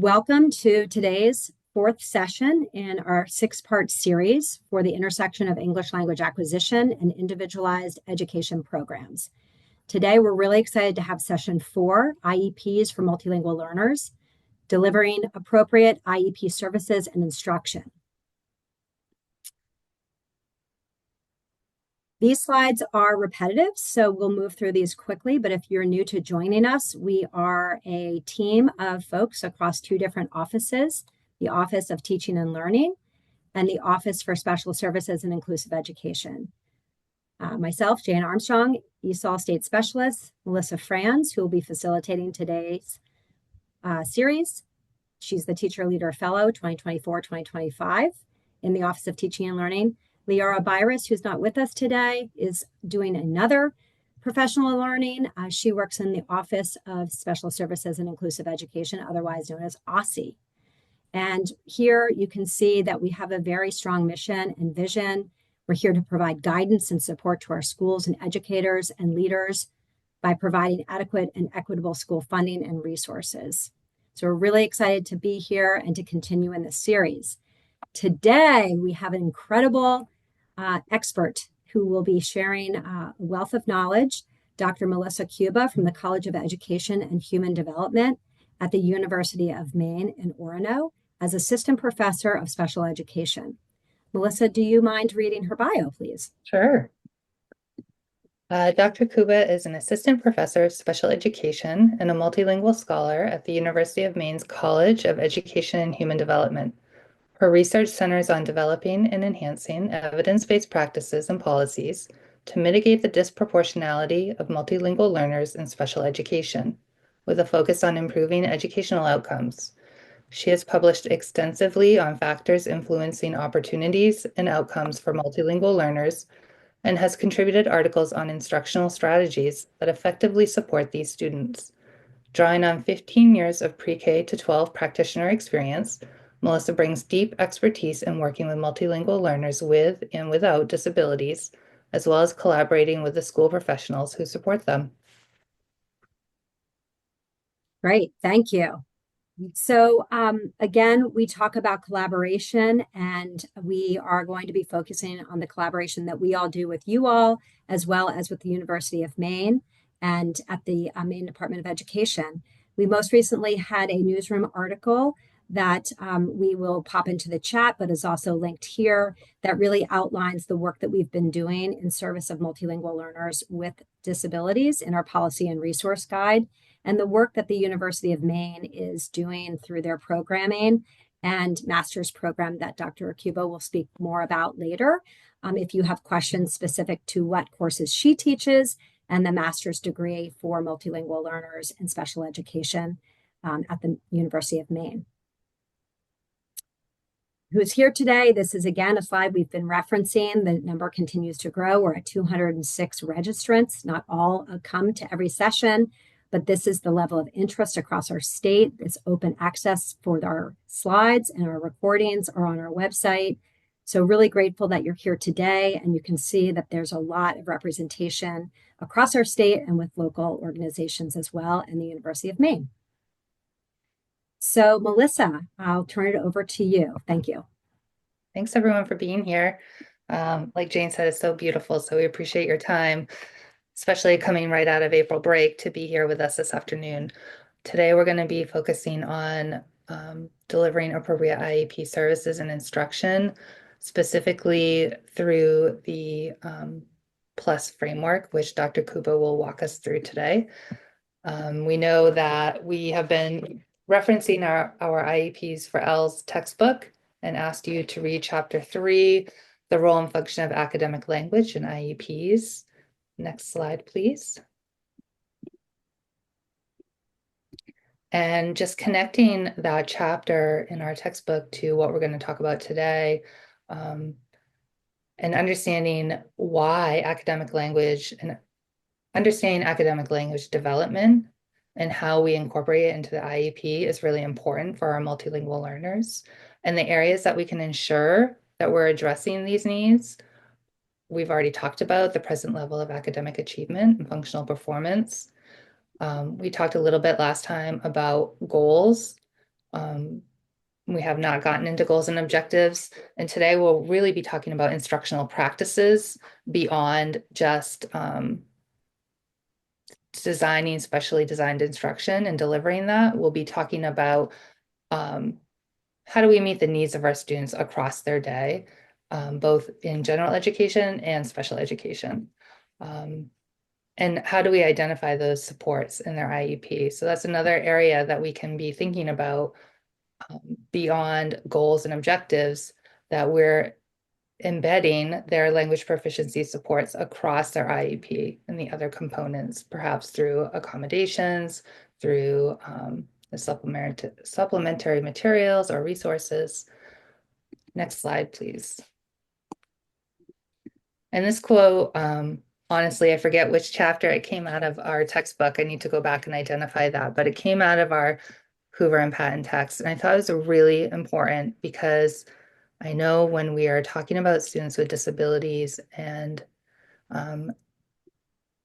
Welcome to today's fourth session in our six-part series for the intersection of English language acquisition and individualized education programs. Today, we're really excited to have session 4, IEPs for multilingual learners, delivering appropriate IEP services and instruction. These slides are repetitive, so we'll move through these quickly, but if you're new to joining us, we are a team of folks across two different offices, the Office of Teaching and Learning and the Office for Special Services and Inclusive Education. Myself, Jane Armstrong, ESOL State Specialist, Melissa Franz, who will be facilitating today's series. She's the Teacher Leader Fellow 2024-2025 in the Office of Teaching and Learning. Liara Byris, who's not with us today, is doing another professional learning. She works in the Office of Special Services and Inclusive Education, otherwise known as OSSI. And here you can see that we have a very strong mission and vision. We're here to provide guidance and support to our schools and educators and leaders by providing adequate and equitable school funding and resources. So we're really excited to be here and to continue in this series. Today, we have an incredible expert who will be sharing a wealth of knowledge, Dr. Melissa Cuba from the College of Education and Human Development at the University of Maine in Orono as Assistant Professor of Special Education. Melissa, do you mind reading her bio, please? Sure. Dr. Cuba is an Assistant Professor of Special Education and a multilingual scholar at the University of Maine's College of Education and Human Development. Her research centers on developing and enhancing evidence-based practices and policies to mitigate the disproportionality of multilingual learners in special education, with a focus on improving educational outcomes. She has published extensively on factors influencing opportunities and outcomes for multilingual learners and has contributed articles on instructional strategies that effectively support these students. Drawing on 15 years of pre-K to 12 practitioner experience, Melissa brings deep expertise in working with multilingual learners with and without disabilities, as well as collaborating with the school professionals who support them. Great, thank you. So again, we talk about collaboration, and we are going to be focusing on the collaboration that we all do with you all, as well as with the University of Maine and at the Maine Department of Education. We most recently had a newsroom article that we will pop into the chat, but is also linked here, that really outlines the work that we've been doing in service of multilingual learners with disabilities in our policy and resource guide, and the work that the University of Maine is doing through their programming and master's program that Dr. Cuba will speak more about later. If you have questions specific to what courses she teaches and the master's degree for multilingual learners in special education at the University of Maine. Who's here today? This is again a slide we've been referencing. The number continues to grow. We're at 206 registrants. Not all come to every session, but this is the level of interest across our state. It's open access for our slides, and our recordings are on our website. So really grateful that you're here today, and you can see that there's a lot of representation across our state and with local organizations as well in the University of Maine. So Melissa, I'll turn it over to you. Thank you. Thanks everyone for being here. Like Jane said, it's so beautiful. So we appreciate your time, especially coming right out of April break to be here with us this afternoon. Today, we're going to be focusing on delivering appropriate IEP services and instruction, specifically through the PLUS framework, which Dr. Cuba will walk us through today. We know that we have been referencing our IEPs for L's textbook and asked you to read chapter 3, the role and function of academic language in IEPs. Next slide, please. And just connecting that chapter in our textbook to what we're going to talk about today, and understanding why academic language and understanding academic language development and how we incorporate it into the IEP is really important for our multilingual learners. And the areas that we can ensure that we're addressing these needs, we've already talked about the present level of academic achievement and functional performance. We talked a little bit last time about goals We have not gotten into goals and objectives. And today we'll really be talking about instructional practices beyond just designing specially designed instruction and delivering that. We'll be talking about how do we meet the needs of our students across their day, both in general education and special education. And how do we identify those supports in their IEP? So that's another area that we can be thinking about beyond goals and objectives, that we're embedding their language proficiency supports across their IEP and the other components, perhaps through accommodations, through the supplementary materials or resources. Next slide, please. And this quote, honestly, I forget which chapter it came out of our textbook. I need to go back and identify that, but it came out of our Hoover and Patton text. And I thought it was really important because I know when we are talking about students with disabilities and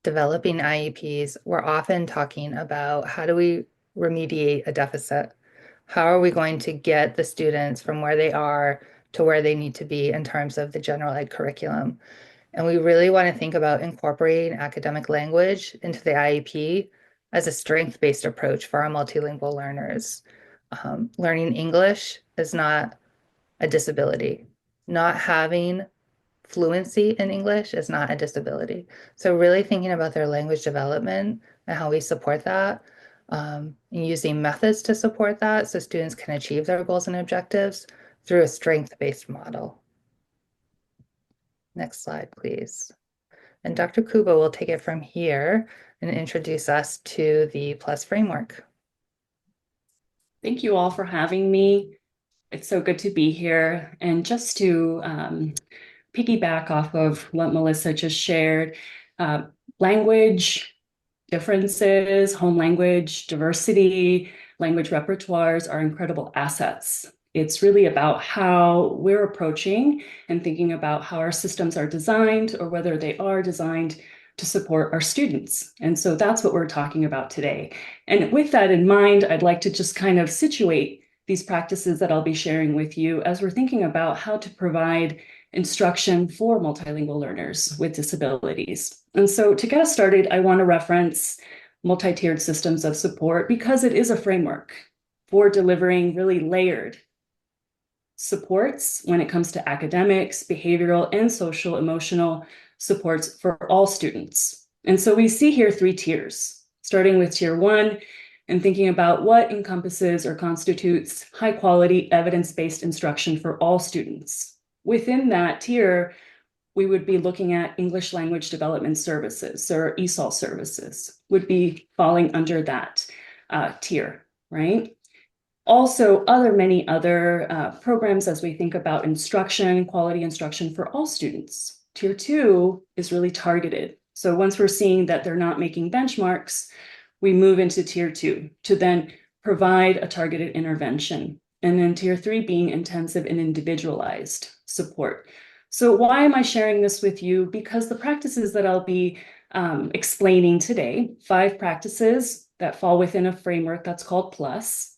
developing IEPs, we're often talking about how do we remediate a deficit? How are we going to get the students from where they are to where they need to be in terms of the general ed curriculum? And we really want to think about incorporating academic language into the IEP as a strength-based approach for our multilingual learners. Learning English is not a disability. Not having fluency in English is not a disability. So really thinking about their language development and how we support that, and using methods to support that so students can achieve their goals and objectives through a strength-based model. Next slide, please. And Dr. Cuba will take it from here and introduce us to the PLUS framework. Thank you all for having me. It's so good to be here. And just to piggyback off of what Melissa just shared, language differences, home language diversity, language repertoires are incredible assets. It's really about how we're approaching and thinking about how our systems are designed or whether they are designed to support our students. And so that's what we're talking about today. And with that in mind, I'd like to just kind of situate these practices that I'll be sharing with you as we're thinking about how to provide instruction for multilingual learners with disabilities. And so to get us started, I want to reference multi-tiered systems of support because it is a framework for delivering really layered supports when it comes to academics, behavioral, and social emotional supports for all students. And so we see here 3 tiers, starting with tier 1 and thinking about what encompasses or constitutes high quality evidence-based instruction for all students. Within that tier, we would be looking at English language development services, or ESOL services would be falling under that tier, right? Also, many other programs as we think about instruction, quality instruction for all students. Tier 2 is really targeted. So once we're seeing that they're not making benchmarks, we move into tier 2 to then provide a targeted intervention. And then tier 3 being intensive and individualized support. So why am I sharing this with you? Because the practices that I'll be explaining today, 5 practices that fall within a framework that's called PLUS,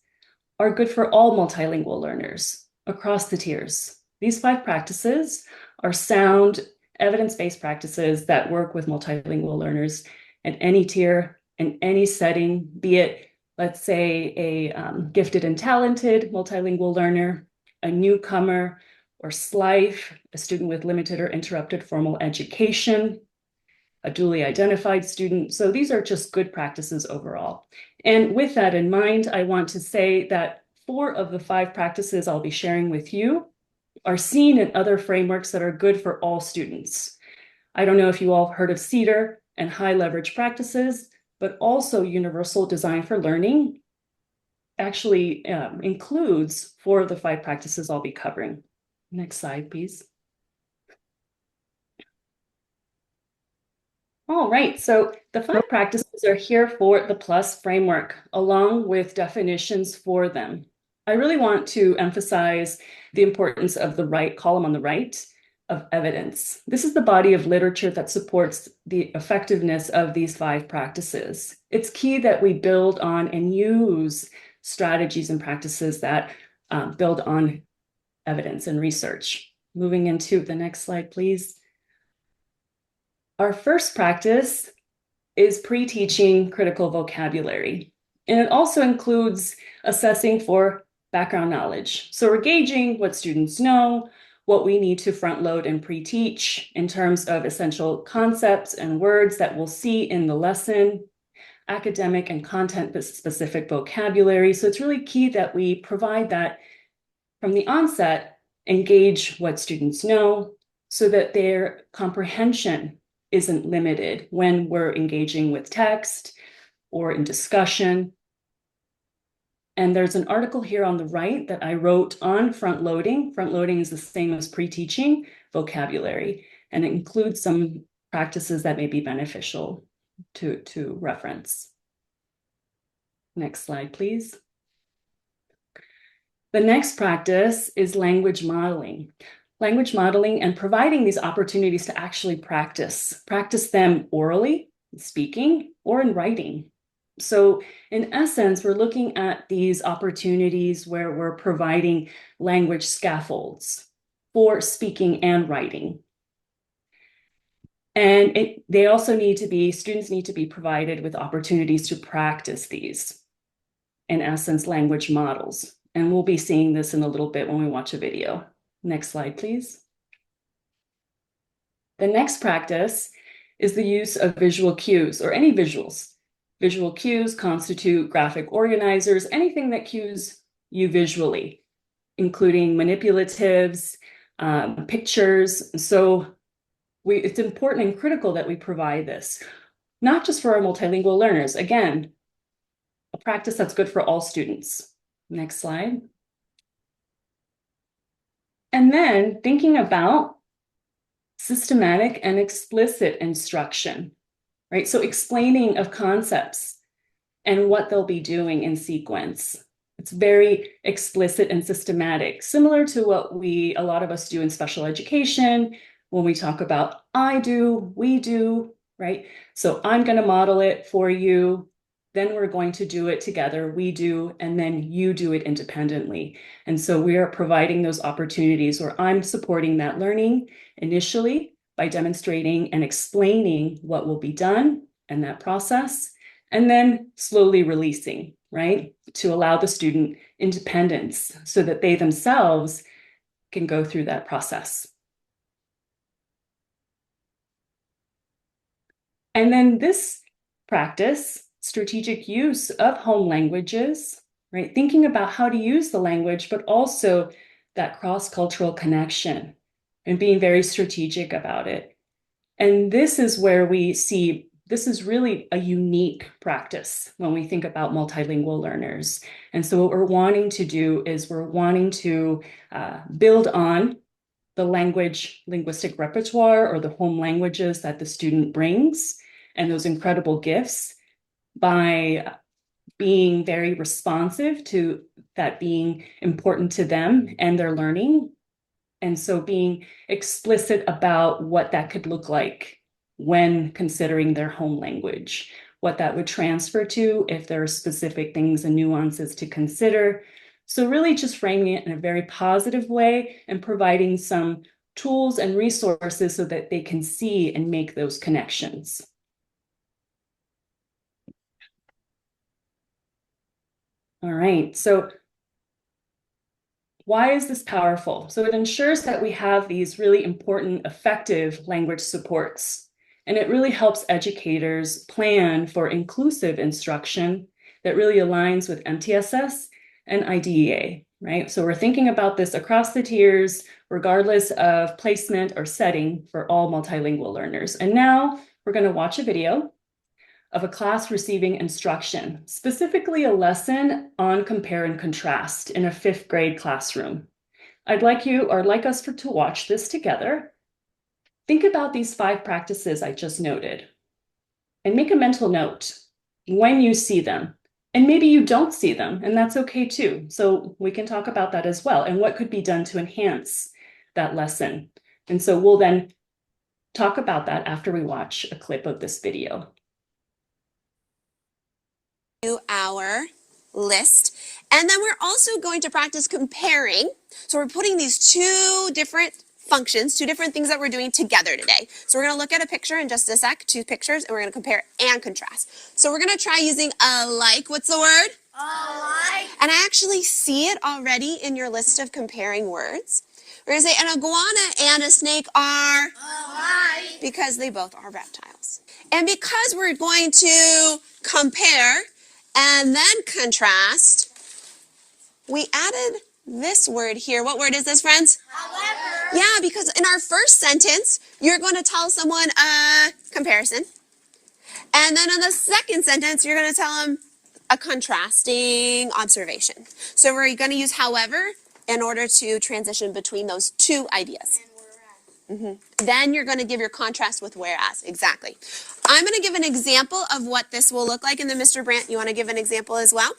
are good for all multilingual learners across the tiers. These 5 practices are sound, evidence-based practices that work with multilingual learners at any tier, in any setting, be it, let's say, a gifted and talented multilingual learner, a newcomer, or SLIFE, a student with limited or interrupted formal education, a duly identified student. So these are just good practices overall. And with that in mind, I want to say that 4 of the 5 practices I'll be sharing with you are seen in other frameworks that are good for all students. I don't know if you all have heard of CEDAR and high leverage practices, but also Universal Design for Learning actually includes 4 of the 5 practices I'll be covering. Next slide, please. All right, so the 5 practices are here for the PLUS framework, along with definitions for them. I really want to emphasize the importance of the right column on the right of evidence. This is the body of literature that supports the effectiveness of these 5 practices. It's key that we build on and use strategies and practices that build on evidence and research. Moving into the next slide, please. Our first practice is pre-teaching critical vocabulary. And it also includes assessing for background knowledge. So we're gauging what students know, what we need to front load and pre-teach in terms of essential concepts and words that we'll see in the lesson, academic and content-specific vocabulary. So it's really key that we provide that from the onset, engage what students know so that their comprehension isn't limited when we're engaging with text or in discussion. And there's an article here on the right that I wrote on front loading. Front loading is the same as pre-teaching vocabulary, and it includes some practices that may be beneficial to reference. Next slide, please. The next practice is language modeling. Language modeling and providing these opportunities to actually practice them orally, speaking, or in writing. So in essence, we're looking at these opportunities where we're providing language scaffolds for speaking and writing. And they also students need to be provided with opportunities to practice these, in essence, language models. And we'll be seeing this in a little bit when we watch a video. Next slide, please. The next practice is the use of visual cues or any visuals. Visual cues constitute graphic organizers, anything that cues you visually, including manipulatives, pictures. So it's important and critical that we provide this, not just for our multilingual learners. Again, a practice that's good for all students. Next slide. And then thinking about systematic and explicit instruction, right? So explaining of concepts and what they'll be doing in sequence. It's very explicit and systematic, similar to what a lot of us do in special education when we talk about I do, we do, right? So I'm going to model it for you. Then we're going to do it together. We do, and then you do it independently. And so we are providing those opportunities where I'm supporting that learning initially by demonstrating and explaining what will be done and that process, and then slowly releasing, right? To allow the student independence so that they themselves can go through that process. And then this practice, strategic use of home languages, right? Thinking about how to use the language, but also that cross-cultural connection and being very strategic about it. And this is where we see this is really a unique practice when we think about multilingual learners. And so what we're wanting to do is we're wanting to build on the linguistic repertoire or the home languages that the student brings and those incredible gifts by being very responsive to that being important to them and their learning. And so being explicit about what that could look like when considering their home language, what that would transfer to, if there are specific things and nuances to consider. So really just framing it in a very positive way and providing some tools and resources so that they can see and make those connections. All right, so why is this powerful? So it ensures that we have these really important, effective language supports. And it really helps educators plan for inclusive instruction that really aligns with MTSS and IDEA, right? So we're thinking about this across the tiers, regardless of placement or setting for all multilingual learners. And now we're going to watch a video of a class receiving instruction, specifically a lesson on compare and contrast in a 5th grade classroom. I'd like us to watch this together. Think about these 5 practices I just noted and make a mental note when you see them. And maybe you don't see them, and that's okay too. So we can talk about that as well and what could be done to enhance that lesson. And so we'll then talk about that after we watch a clip of this video. Our list And then we're also going to practice comparing. So we're putting these two different functions, two different things that we're doing together today. So we're going to look at a picture in just a sec, two pictures, and we're going to compare and contrast. So we're going to try using alike. What's the word? Alike. And I actually see it already in your list of comparing words. We're going to say an iguana and a snake are alike because they both are reptiles. And because we're going to compare and then contrast, we added this word here. What word is this, friends? However. Yeah, because in our first sentence, you're going to tell someone a comparison. And then in the second sentence, you're going to tell them a contrasting observation. So we're going to use however in order to transition between those two ideas. Then you're going to give your contrast with whereas. Exactly. I'm going to give an example of what this will look like. And then Mr. Brandt, you want to give an example as well?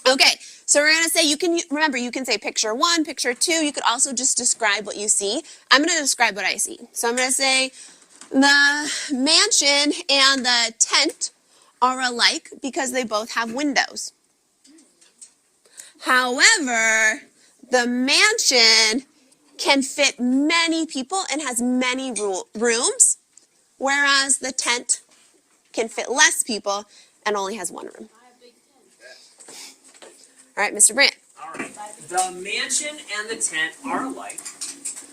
Okay. So we're going to say, remember, you can say picture 1, picture 2. You could also just describe what you see. I'm going to describe what I see. So I'm going to say the mansion and the tent are alike because they both have windows. However, the mansion can fit many people and has many rooms, whereas the tent can fit less people and only has one room. All right, Mr. Brandt. All right. The mansion and the tent are alike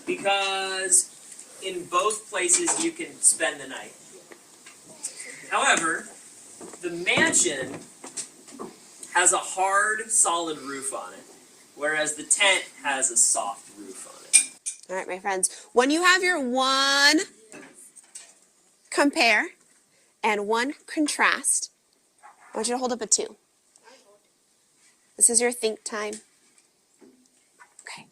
because in both places you can spend the night. However, the mansion has a hard, solid roof on it, whereas the tent has a soft roof on it. All right, my friends. When you have your 1 compare and 1 contrast, I want you to hold up a 2. This is your think time. Okay.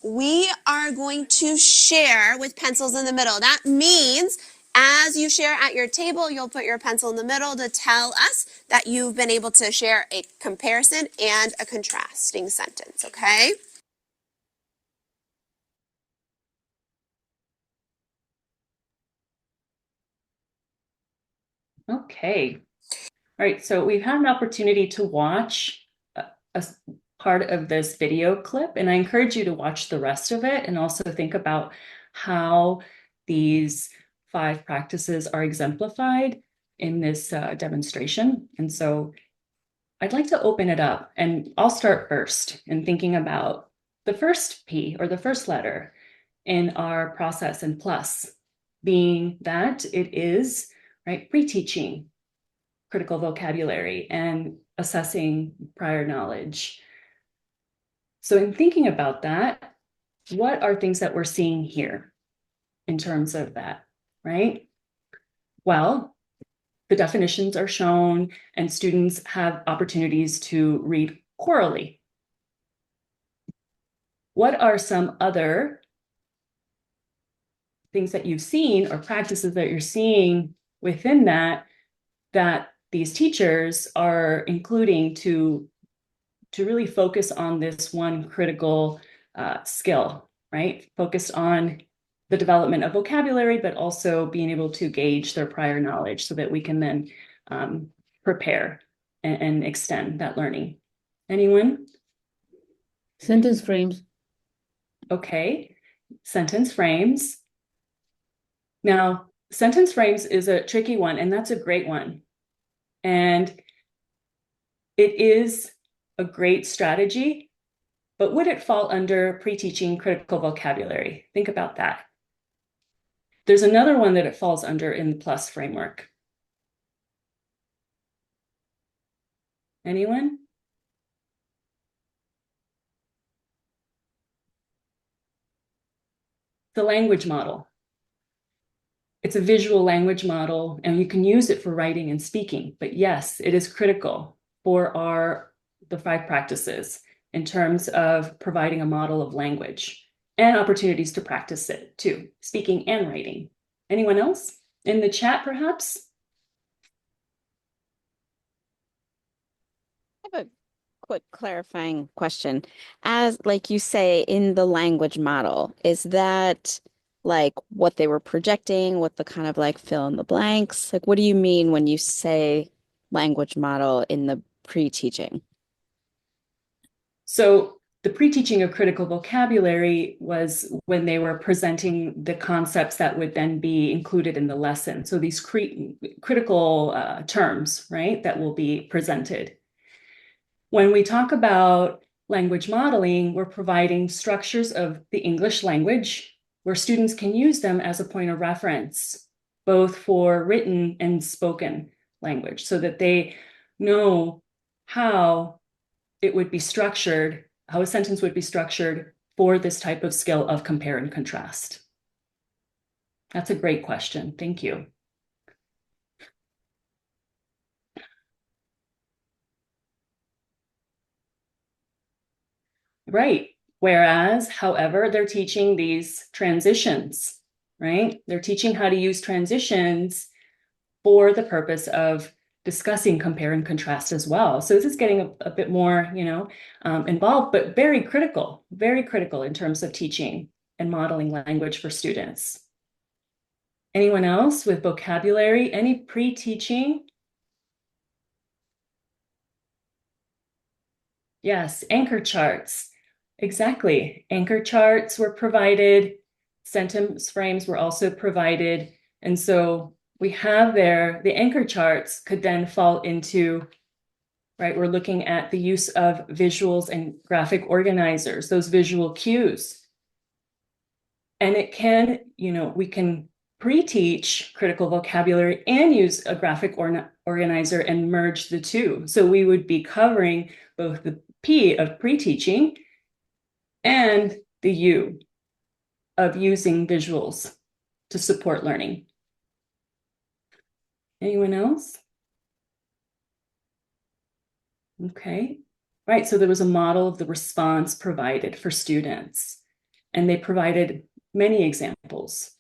We are going to share with pencils in the middle. That means as you share at your table, you'll put your pencil in the middle to tell us that you've been able to share a comparison and a contrasting sentence, okay? Okay. All right, so we've had an opportunity to watch a part of this video clip, and I encourage you to watch the rest of it and also think about how these 5 practices are exemplified in this demonstration. And so I'd like to open it up, and I'll start first in thinking about the first P, or the first letter in our process and plus, being that it is, right, pre-teaching critical vocabulary and assessing prior knowledge. So in thinking about that, what are things that we're seeing here in terms of that, right? Well, the definitions are shown and students have opportunities to read orally. What are some other things that you've seen or practices that you're seeing within that these teachers are including to really focus on this one critical skill, right? Focused on the development of vocabulary, but also being able to gauge their prior knowledge so that we can then prepare and extend that learning. Anyone? Sentence frames. Okay, sentence frames. Now, sentence frames is a tricky one, and that's a great one. And it is a great strategy, but would it fall under pre-teaching critical vocabulary? Think about that. There's another one that it falls under in the PLUS framework. Anyone? The language model. It's a visual language model, and you can use it for writing and speaking. But yes, it is critical for the 5 practices in terms of providing a model of language and opportunities to practice it too, speaking and writing. Anyone else in the chat, perhaps? I have a quick clarifying question. As like you say in the language model, is that like what they were projecting, what the kind of like fill in the blanks? Like, what do you mean when you say language model in the pre-teaching? So the pre-teaching of critical vocabulary was when they were presenting the concepts that would then be included in the lesson. So these critical terms, right, that will be presented. When we talk about language modeling, we're providing structures of the English language where students can use them as a point of reference, both for written and spoken language, so that they know how it would be structured, how a sentence would be structured for this type of skill of compare and contrast. That's a great question. Thank you. Right. Whereas, however, they're teaching these transitions, right? They're teaching how to use transitions for the purpose of discussing compare and contrast as well. So this is getting a bit more, involved, but very critical in terms of teaching and modeling language for students. Anyone else with vocabulary? Any pre-teaching? Yes, anchor charts. Exactly. Anchor charts were provided. Sentence frames were also provided. And so we have there, the anchor charts could then fall into, right, we're looking at the use of visuals and graphic organizers, those visual cues. And it can, we can pre-teach critical vocabulary and use a graphic organizer and merge the two. So we would be covering both the P of pre-teaching and the U of using visuals to support learning. Anyone else? Okay, right, so there was a model of the response provided for students, and they provided many examples.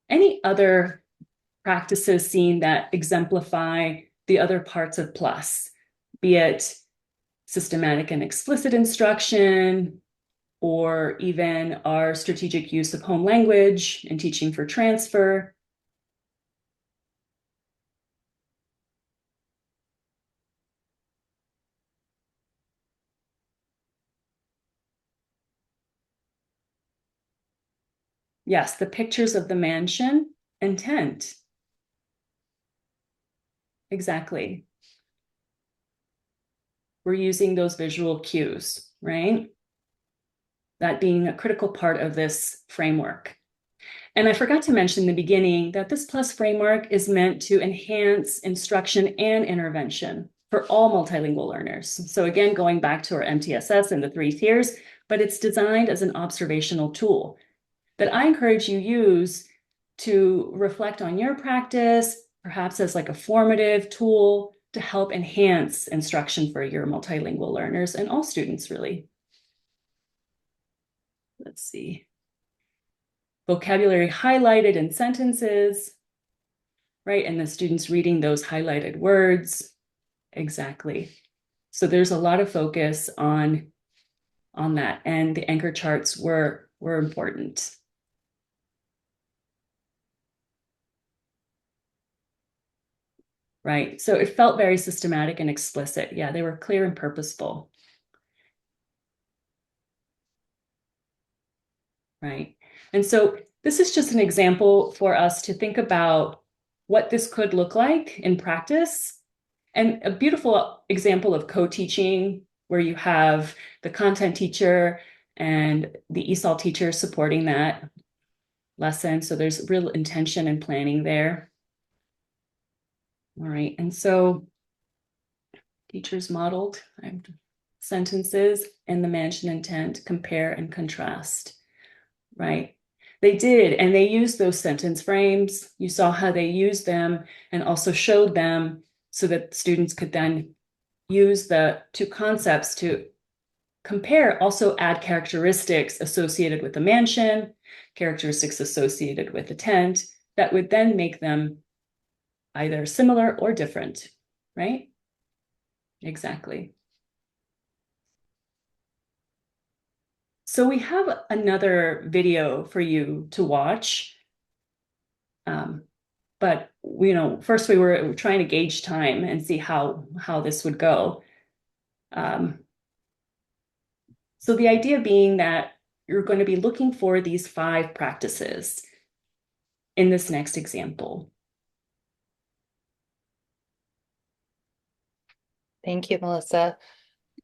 Any other practices seen that exemplify the other parts of PLUS, be it systematic and explicit instruction, or even our strategic use of home language and teaching for transfer? Yes, the pictures of the mansion and tent. Exactly. We're using those visual cues, right? That being a critical part of this framework. And I forgot to mention in the beginning that this PLUS framework is meant to enhance instruction and intervention for all multilingual learners. So again, going back to our MTSS and the 3 tiers, but it's designed as an observational tool that I encourage you use to reflect on your practice, perhaps as like a formative tool to help enhance instruction for your multilingual learners and all students, really. Let's see. Vocabulary highlighted in sentences, right? And the students reading those highlighted words. Exactly. So there's a lot of focus on that, and the anchor charts were important. Right. So it felt very systematic and explicit. Yeah, they were clear and purposeful. Right. And so this is just an example for us to think about what this could look like in practice, and a beautiful example of co-teaching where you have the content teacher and the ESOL teacher supporting that lesson. So there's real intention and planning there. All right. And so teachers modeled sentences and the mentioned intent, compare and contrast, right? They did, and they used those sentence frames. You saw how they used them and also showed them so that students could then use the 2 concepts to compare, also add characteristics associated with the mansion, characteristics associated with the tent, that would then make them either similar or different, right? Exactly. So we have another video for you to watch. But first we were trying to gauge time and see how this would go. So the idea being that you're going to be looking for these 5 practices in this next example. Thank you, Melissa.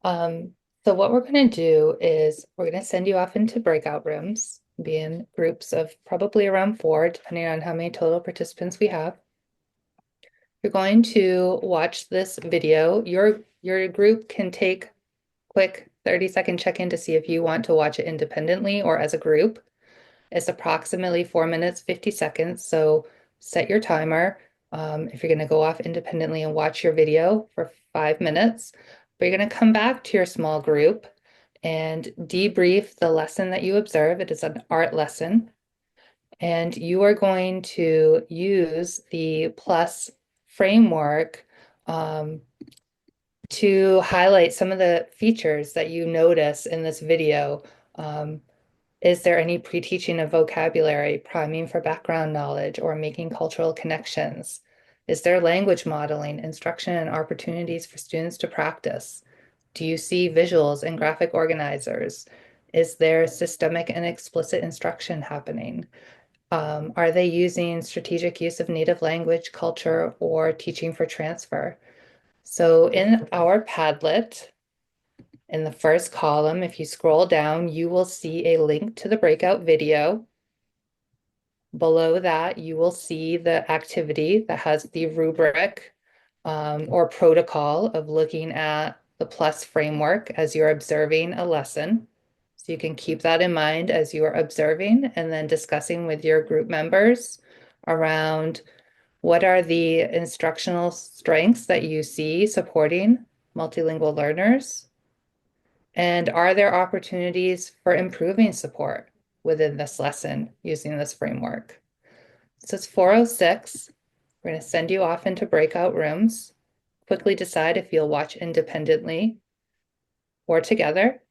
So what we're going to do is we're going to send you off into breakout rooms, be in groups of probably around 4, depending on how many total participants we have. You're going to watch this video. Your group can take quick 30-second check-in to see if you want to watch it independently or as a group. It's approximately 4 minutes, 50 seconds. So set your timer. If you're going to go off independently and watch your video for 5 minutes, but you're going to come back to your small group and debrief the lesson that you observe. It is an art lesson. And you are going to use the PLUS framework to highlight some of the features that you notice in this video. Is there any pre-teaching of vocabulary, priming for background knowledge, or making cultural connections? Is there language modeling, instruction, and opportunities for students to practice? Do you see visuals and graphic organizers? Is there systemic and explicit instruction happening? Are they using strategic use of native language, culture, or teaching for transfer? So in our Padlet, in the first column, if you scroll down, you will see a link to the breakout video. Below that, you will see the activity that has the rubric or protocol of looking at the PLUS framework as you're observing a lesson. So you can keep that in mind as you are observing and then discussing with your group members around what are the instructional strengths that you see supporting multilingual learners? And are there opportunities for improving support within this lesson using this framework? So it's 4:06. We're going to send you off into breakout rooms. Quickly decide if you'll watch independently or together.